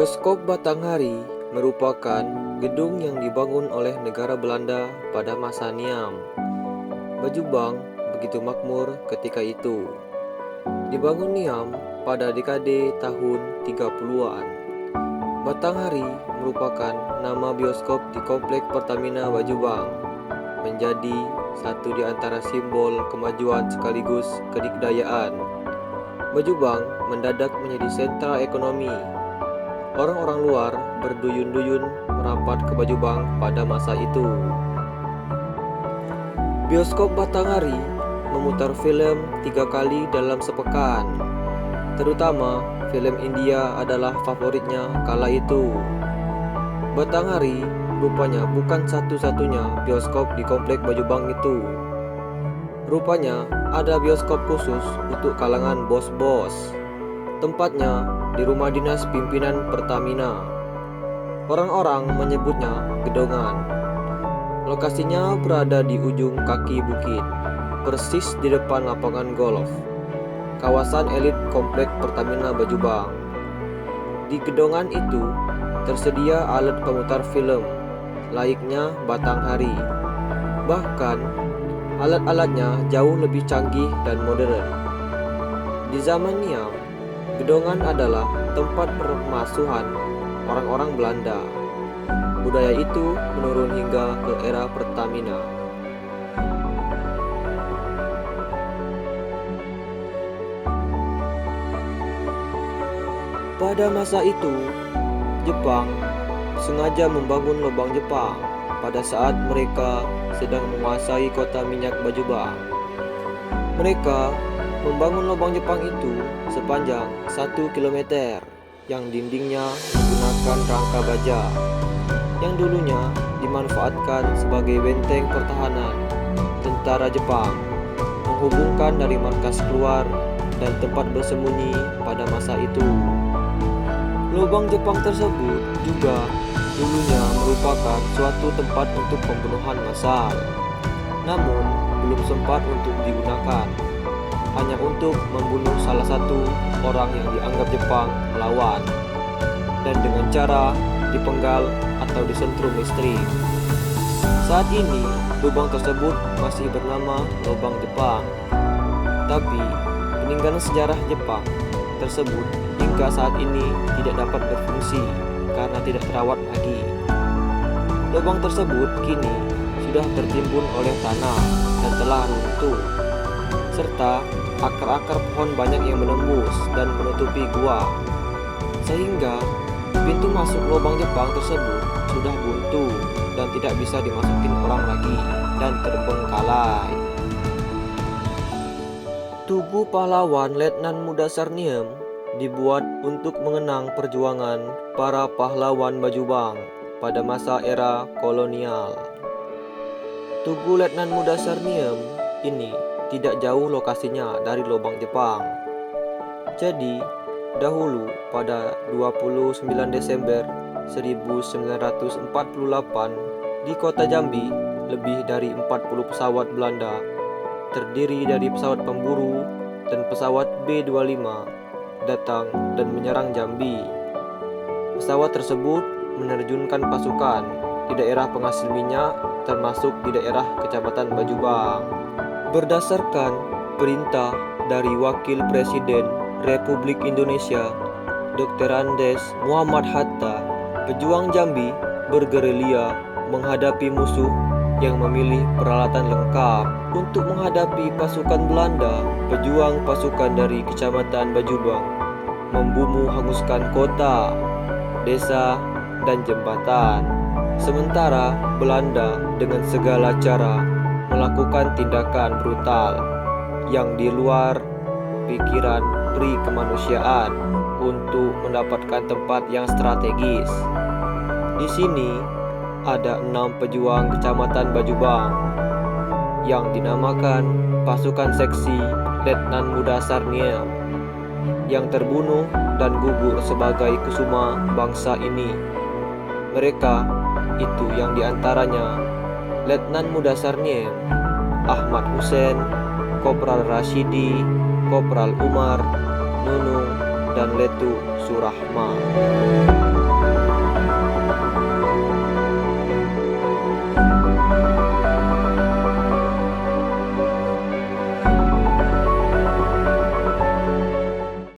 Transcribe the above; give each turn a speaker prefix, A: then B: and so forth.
A: Bioskop Batanghari merupakan gedung yang dibangun oleh negara Belanda pada masa Niam. Bajubang begitu makmur ketika itu. Dibangun Niam pada dekade tahun 30-an. Batanghari merupakan nama bioskop di Komplek Pertamina Bajubang, menjadi satu di antara simbol kemajuan sekaligus kedikdayaan. Bajubang mendadak menjadi sentra ekonomi. Orang-orang luar berduyun-duyun merapat ke Bajubang pada masa itu. Bioskop Batanghari memutar film 3 kali dalam sepekan. Terutama film India adalah favoritnya kala itu. Batanghari rupanya bukan satu-satunya bioskop di Komplek Bajubang itu. Rupanya ada bioskop khusus untuk kalangan bos-bos. Tempatnya di rumah dinas pimpinan Pertamina. Orang-orang menyebutnya Gedongan. Lokasinya berada di ujung kaki bukit, persis di depan lapangan golf, kawasan elit Komplek Pertamina Bajubang. Di Gedongan itu tersedia alat pemutar film, layaknya Batanghari. Bahkan alat-alatnya jauh lebih canggih dan modern. Di zaman Niam, Gedongan adalah tempat permasuhan orang-orang Belanda. Budaya itu menurun hingga ke era Pertamina. Pada masa itu, Jepang sengaja membangun lubang Jepang pada saat mereka sedang menguasai kota minyak Bajubang. Mereka membangun lubang Jepang itu sepanjang 1 km yang dindingnya menggunakan rangka baja yang dulunya dimanfaatkan sebagai benteng pertahanan tentara Jepang, menghubungkan dari markas keluar dan tempat bersembunyi pada masa itu. Lubang Jepang tersebut juga dulunya merupakan suatu tempat untuk pembunuhan massal, namun belum sempat untuk digunakan, hanya untuk membunuh salah satu orang yang dianggap Jepang melawan, dan dengan cara dipenggal atau disentrum listrik. Saat ini, lubang tersebut masih bernama Lubang Jepang, tapi peninggalan sejarah Jepang tersebut hingga saat ini tidak dapat berfungsi karena tidak terawat lagi. Lubang tersebut kini sudah tertimbun oleh tanah dan telah runtuh, serta akar-akar pohon banyak yang menembus dan menutupi gua, sehingga pintu masuk lubang Jepang tersebut sudah buntu dan tidak bisa dimasukin orang lagi dan terbengkalai. Tugu pahlawan Letnan Muda Sarniem dibuat untuk mengenang perjuangan para pahlawan Bajubang pada masa era kolonial. Tugu Letnan Muda Sarniem ini tidak jauh lokasinya dari lubang Jepang. Jadi, dahulu pada 29 Desember 1948 di kota Jambi, lebih dari 40 pesawat Belanda terdiri dari pesawat pemburu dan pesawat B-25 datang dan menyerang Jambi. Pesawat tersebut menerjunkan pasukan di daerah penghasil minyak termasuk di daerah Kecamatan Bajubang. Berdasarkan perintah dari Wakil Presiden Republik Indonesia Dr. Andes Muhammad Hatta, pejuang Jambi bergerilya menghadapi musuh yang memilih peralatan lengkap. Untuk menghadapi pasukan Belanda, pejuang pasukan dari Kecamatan Bajubang membunuh hanguskan kota, desa, dan jembatan. Sementara Belanda dengan segala cara melakukan tindakan brutal yang di luar pikiran pri kemanusiaan untuk mendapatkan tempat yang strategis. Di sini ada 6 pejuang Kecamatan Bajubang yang dinamakan pasukan seksi Letnan Muda Sarniem yang terbunuh dan gugur sebagai kusuma bangsa ini. Mereka itu yang diantaranya Letnan Muda Sarniem, Ahmad Hussein, Kopral Rashidi, Kopral Umar, Nunung, dan Letu Surahma.